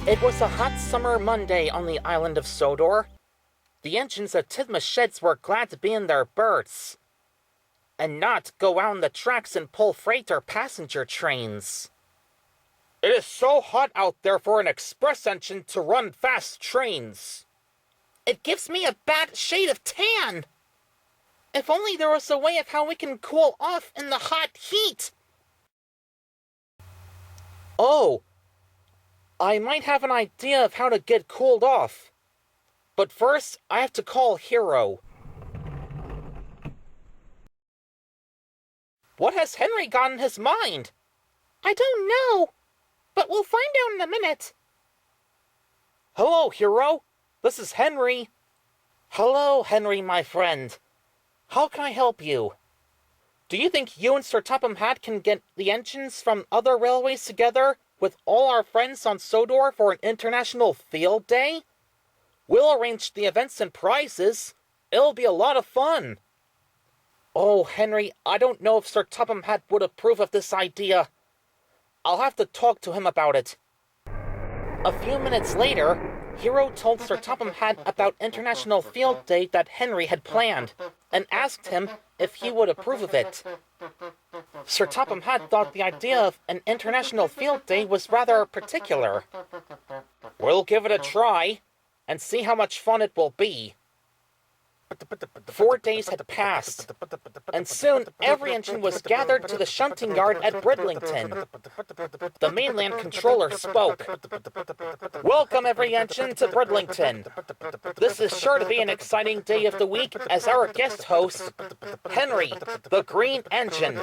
It was a hot summer Monday on the island of Sodor. The engines at Tidmouth sheds were glad to be in their berths and not go out on the tracks and pull freight or passenger trains. It is so hot out there for an express engine to run fast trains. It gives me a bad shade of tan. If only there was a way of how we can cool off in the hot heat. Oh, I might have an idea of how to get cooled off. But first, I have to call Hero. What has Henry got in his mind? I don't know, but we'll find out in a minute. Hello, Hero. This is Henry. Hello, Henry, my friend. How can I help you? Do you think you and Sir Topham Hatt can get the engines from other railways together with all our friends on Sodor for an international field day? We'll arrange the events and prizes. It'll be a lot of fun. Oh, Henry, I don't know if Sir Topham Hatt would approve of this idea. I'll have to talk to him about it. A few minutes later, Hero told Sir Topham Hatt about International Field Day that Henry had planned, and asked him if he would approve of it. Sir Topham Hatt thought the idea of an International Field Day was rather particular. We'll give it a try, and see how much fun it will be. 4 days had passed, and soon every engine was gathered to the shunting yard at Bridlington. The mainland controller spoke. Welcome every engine to Bridlington. This is sure to be an exciting day of the week as our guest host, Henry, the Green Engine,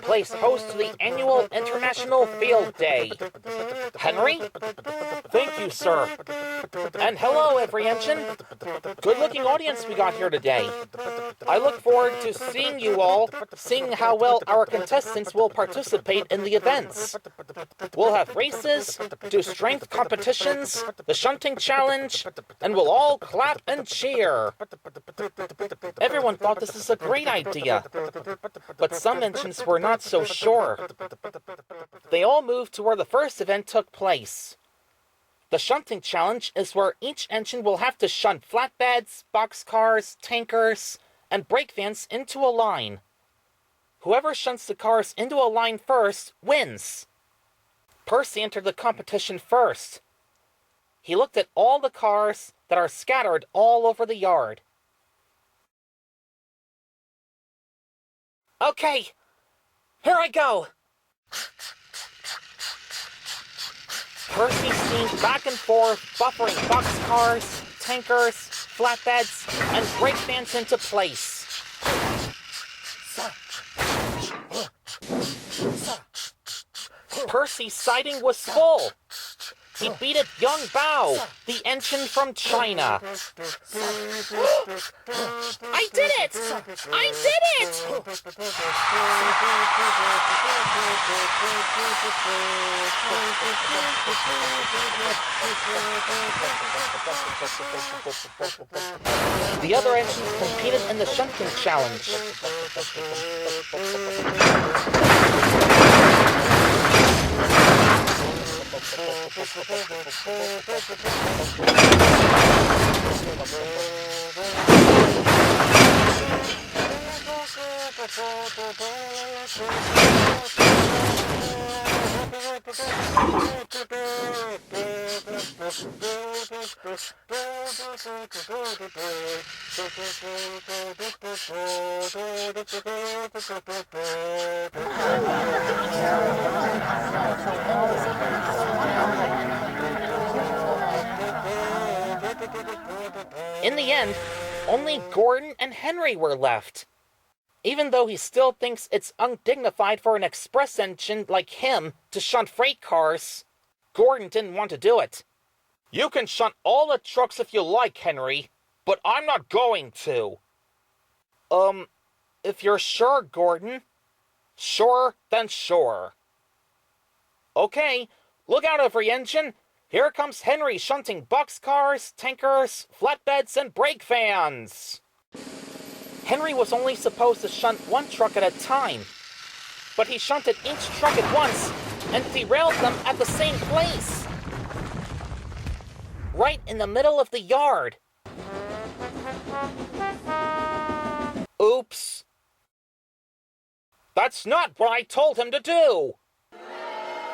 plays host to the annual International Field Day. Henry? Thank you, sir. And hello, every engine. Good-looking audience we got here today. I look forward to seeing you all, seeing how well our contestants will participate in the events. We'll have races, do strength competitions, the shunting challenge, and we'll all clap and cheer. Everyone thought this was a great idea, but some engines were not so sure. They all moved to where the first event took place. The shunting challenge is where each engine will have to shunt flatbeds, boxcars, tankers, and brake vans into a line. Whoever shunts the cars into a line first wins. Percy entered the competition first. He looked at all the cars that are scattered all over the yard. Okay, here I go. Percy steamed back and forth, buffering boxcars, tankers, flatbeds, and brake vans into place. Percy's siding was full. He beat it Young Bao, the engine from China. I did it! I did it! The other engines competed in the shunting challenge. In the end, only Gordon and Henry were left. Even though he still thinks it's undignified for an express engine like him to shunt freight cars, Gordon didn't want to do it. You can shunt all the trucks if you like, Henry, but I'm not going to. If you're sure, Gordon. Sure, then sure. Okay, look out, every engine. Here comes Henry shunting boxcars, tankers, flatbeds, and brake vans. Henry was only supposed to shunt one truck at a time, but he shunted each truck at once and derailed them at the same place. Right in the middle of the yard. Oops. That's not what I told him to do.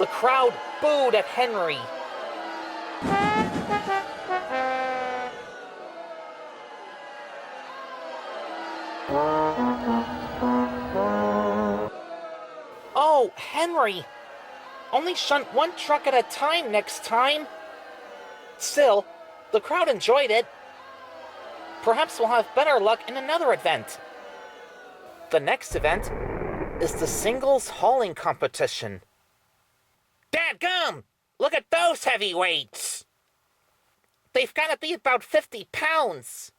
The crowd booed at Henry. Oh, Henry! Only shunt one truck at a time next time. Still, the crowd enjoyed it. Perhaps we'll have better luck in another event. The next event is the singles hauling competition. Dadgum! Look at those heavyweights! They've got to be about 50 pounds.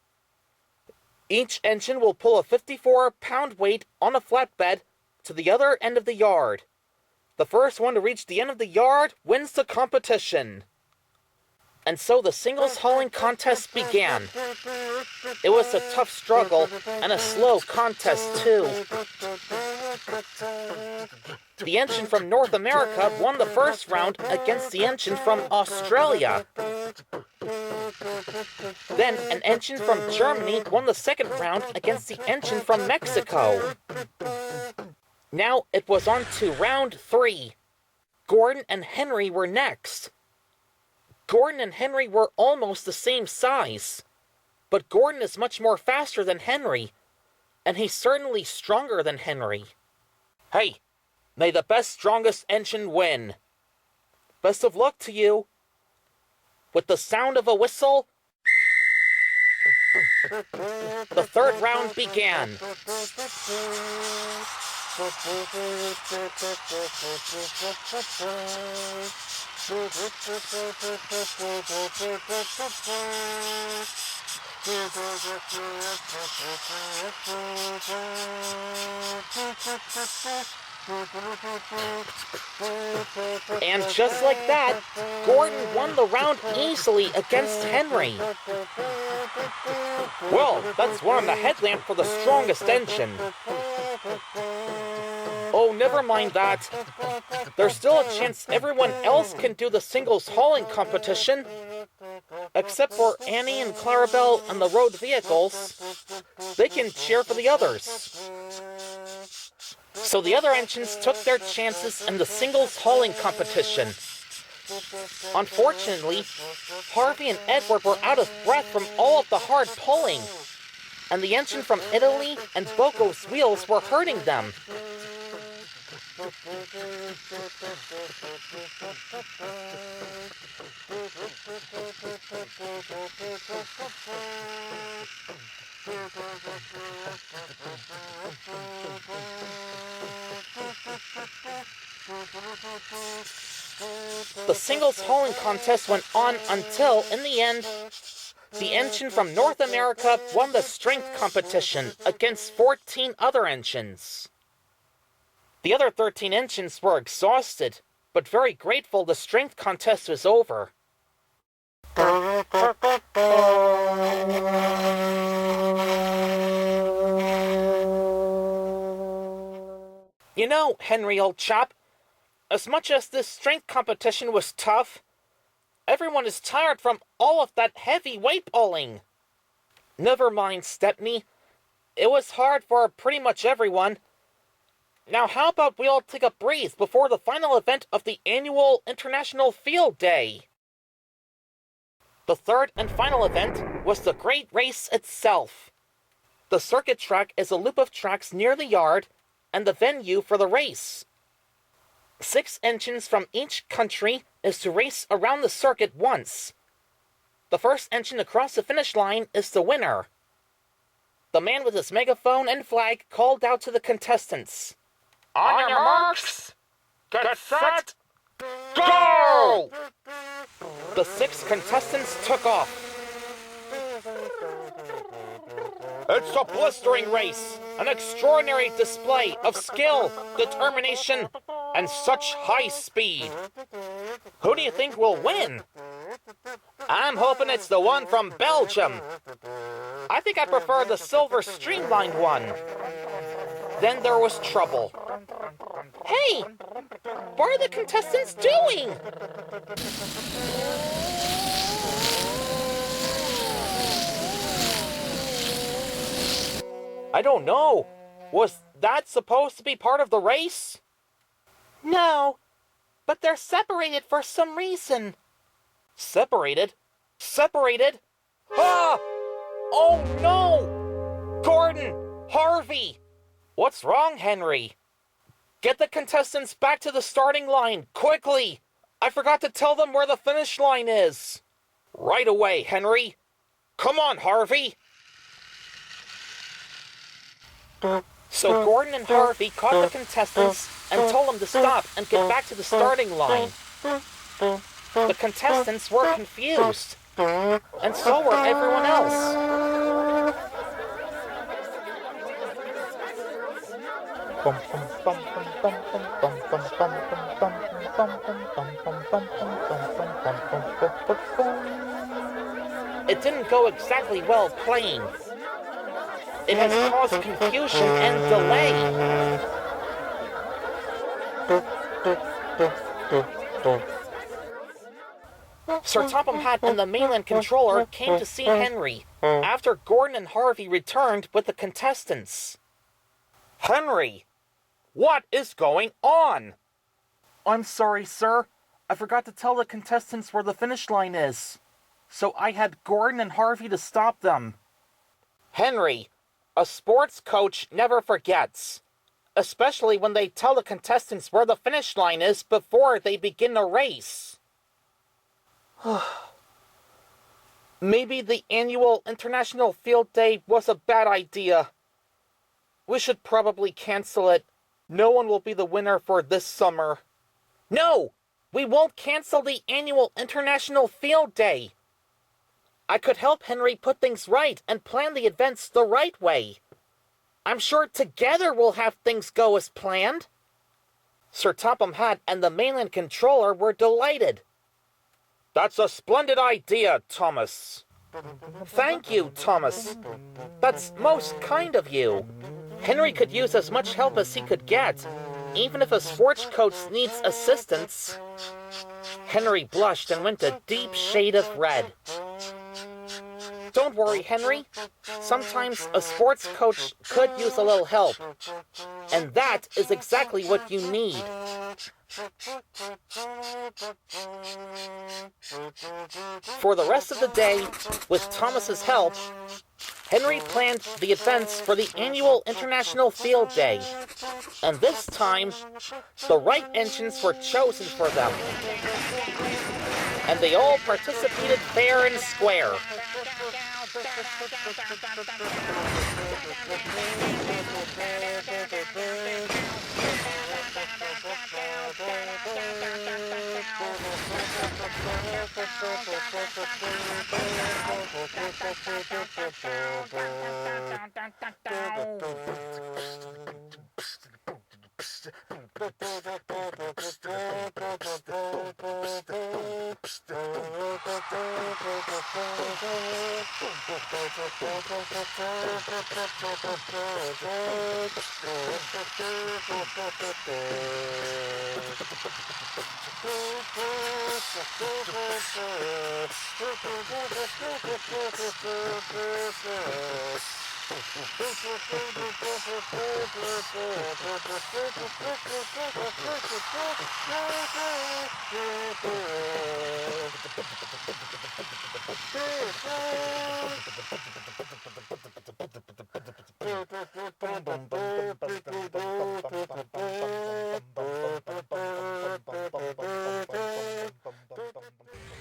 Each engine will pull a 54-pound weight on a flatbed to the other end of the yard. The first one to reach the end of the yard wins the competition. And so the singles hauling contest began. It was a tough struggle and a slow contest too. The engine from North America won the first round against the engine from Australia. Then an engine from Germany won the second round against the engine from Mexico. Now it was on to round 3. Gordon and Henry were next. Gordon and Henry were almost the same size, but Gordon is much more faster than Henry, and he's certainly stronger than Henry. Hey, may the best, strongest engine win. Best of luck to you. With the sound of a whistle, the third round began. And just like that, Gordon won the round easily against Henry. Well, that's one on the headlamp for the strongest engine. Oh, never mind that. There's still a chance everyone else can do the singles hauling competition. Except for Annie and Clarabelle and the road vehicles. They can cheer for the others. So the other engines took their chances in the singles hauling competition. Unfortunately, Harvey and Edward were out of breath from all of the hard pulling, and the engine from Italy and Boco's wheels were hurting them. The singles hauling contest went on until, in the end, the engine from North America won the strength competition against 14 other engines. The other 13 engines were exhausted, but very grateful the strength contest was over. You know, Henry, old chap, as much as this strength competition was tough, everyone is tired from all of that heavy weight pulling. Never mind, Stepney. It was hard for pretty much everyone. Now how about we all take a breeze before the final event of the annual International Field Day? The third and final event was the Great Race itself. The circuit track is a loop of tracks near the yard and the venue for the race. 6 engines from each country is to race around the circuit once. The first engine across the finish line is the winner. The man with his megaphone and flag called out to the contestants. On your marks, get set, go! The 6 contestants took off. It's a blistering race, an extraordinary display of skill, determination, and such high speed. Who do you think will win? I'm hoping it's the one from Belgium. I think I prefer the silver streamlined one. Then there was trouble. Hey! What are the contestants doing? I don't know. Was that supposed to be part of the race? No, but they're separated for some reason. Separated? Separated? Ah! Oh no! Gordon! Harvey! What's wrong, Henry? Get the contestants back to the starting line, quickly! I forgot to tell them where the finish line is. Right away, Henry. Come on, Harvey! So Gordon and Harvey caught the contestants and told them to stop and get back to the starting line. The contestants were confused, and so were everyone else. It didn't go exactly well playing. It has caused confusion and delay. Sir Topham Hatt and the mainland controller came to see Henry after Gordon and Harvey returned with the contestants. Henry, what is going on? I'm sorry, sir. I forgot to tell the contestants where the finish line is. So I had Gordon and Harvey to stop them. Henry, a sports coach never forgets, especially when they tell the contestants where the finish line is before they begin a race. Maybe the annual International Field Day was a bad idea. We should probably cancel it. No one will be the winner for this summer. No! We won't cancel the annual International Field Day. I could help Henry put things right and plan the events the right way. I'm sure together we'll have things go as planned. Sir Topham Hatt and the mainland controller were delighted. That's a splendid idea, Thomas. Thank you, Thomas. That's most kind of you. Henry could use as much help as he could get, even if a sports coach needs assistance. Henry blushed and went a deep shade of red. Don't worry, Henry. Sometimes a sports coach could use a little help. And that is exactly what you need. For the rest of the day, with Thomas's help, Henry planned the events for the annual International Field Day. And this time, the right engines were chosen for them. And they all participated fair and square.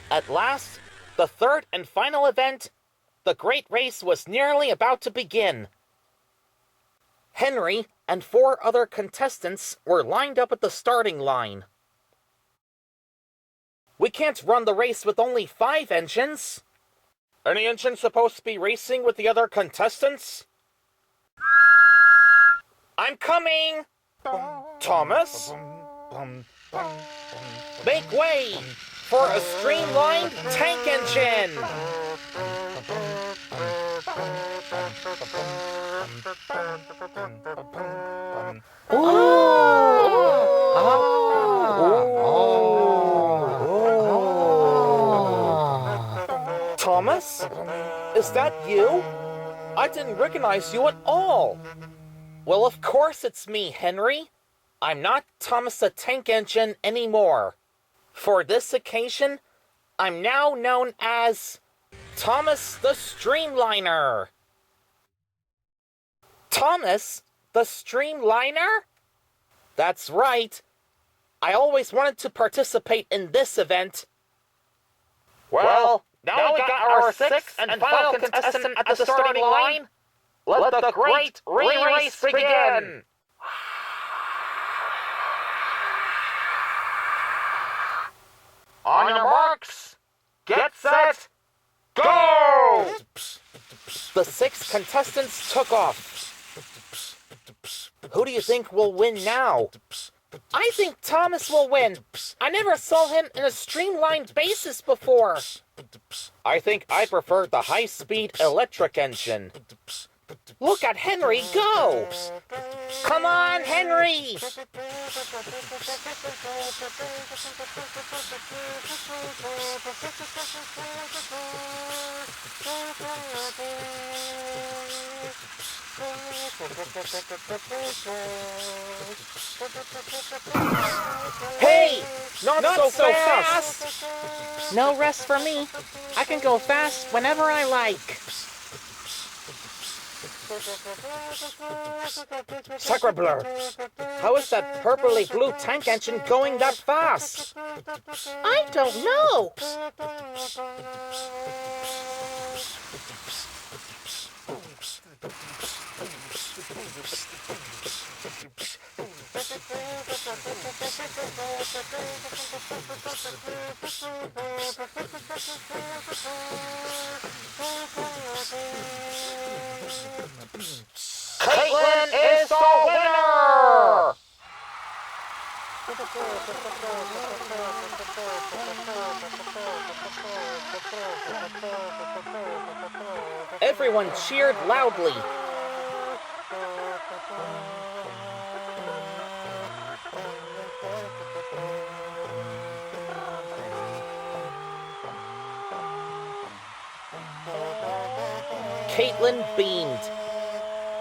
At last, the third and final event, the great race, was nearly about to begin. Henry and 4 other contestants were lined up at the starting line. We can't run the race with only 5 engines. Any engine supposed to be racing with the other contestants? I'm coming! Thomas? Make way for a streamlined tank engine! Thomas? Is that you? I didn't recognize you at all. Well, of course it's me, Henry. I'm not Thomas the Tank Engine anymore. For this occasion, I'm now known as Thomas the Streamliner. Thomas the Streamliner? That's right. I always wanted to participate in this event. Well, now we got our 6th and final contestant at the starting line. Let the great re-race begin! On your marks, get set, go! The 6 contestants took off. Who do you think will win now? I think Thomas will win. I never saw him in a streamlined basis before. I think I prefer the high-speed electric engine. Look at Henry go! Come on, Henry! Hey! Not so fast! No rest for me. I can go fast whenever I like. Sacrebleu! How is that purpley blue tank engine going that fast? I don't know. Caitlin is the winner! Everyone cheered loudly. Caitlin beamed.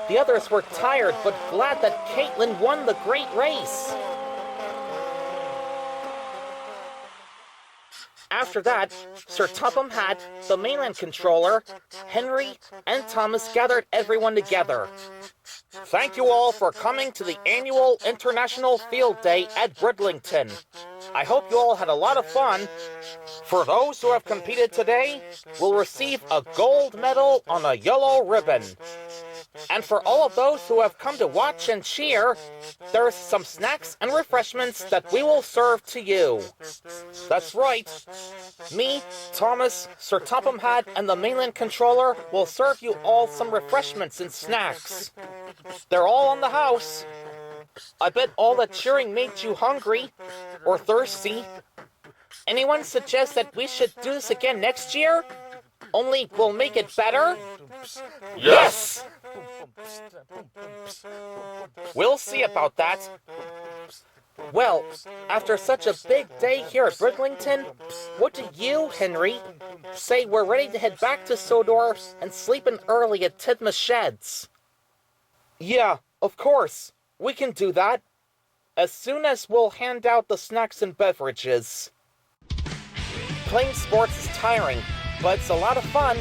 The others were tired, but glad that Caitlin won the great race. After that, Sir Topham Hatt, the mainland controller, Henry, and Thomas gathered everyone together. Thank you all for coming to the annual International Field Day at Bridlington. I hope you all had a lot of fun. For those who have competed today, will receive a gold medal on a yellow ribbon. And for all of those who have come to watch and cheer, there's some snacks and refreshments that we will serve to you. That's right. Me, Thomas, Sir Topham Hatt, and the mainland controller will serve you all some refreshments and snacks. They're all on the house. I bet all that cheering made you hungry. Or thirsty. Anyone suggest that we should do this again next year? Only we'll make it better? Yes! We'll see about that. Well, after such a big day here at Bridlington, what do you, Henry, say we're ready to head back to Sodor and sleep in early at Tidmouth Sheds? Yeah, of course. We can do that. As soon as we'll hand out the snacks and beverages. Playing sports is tiring, but it's a lot of fun.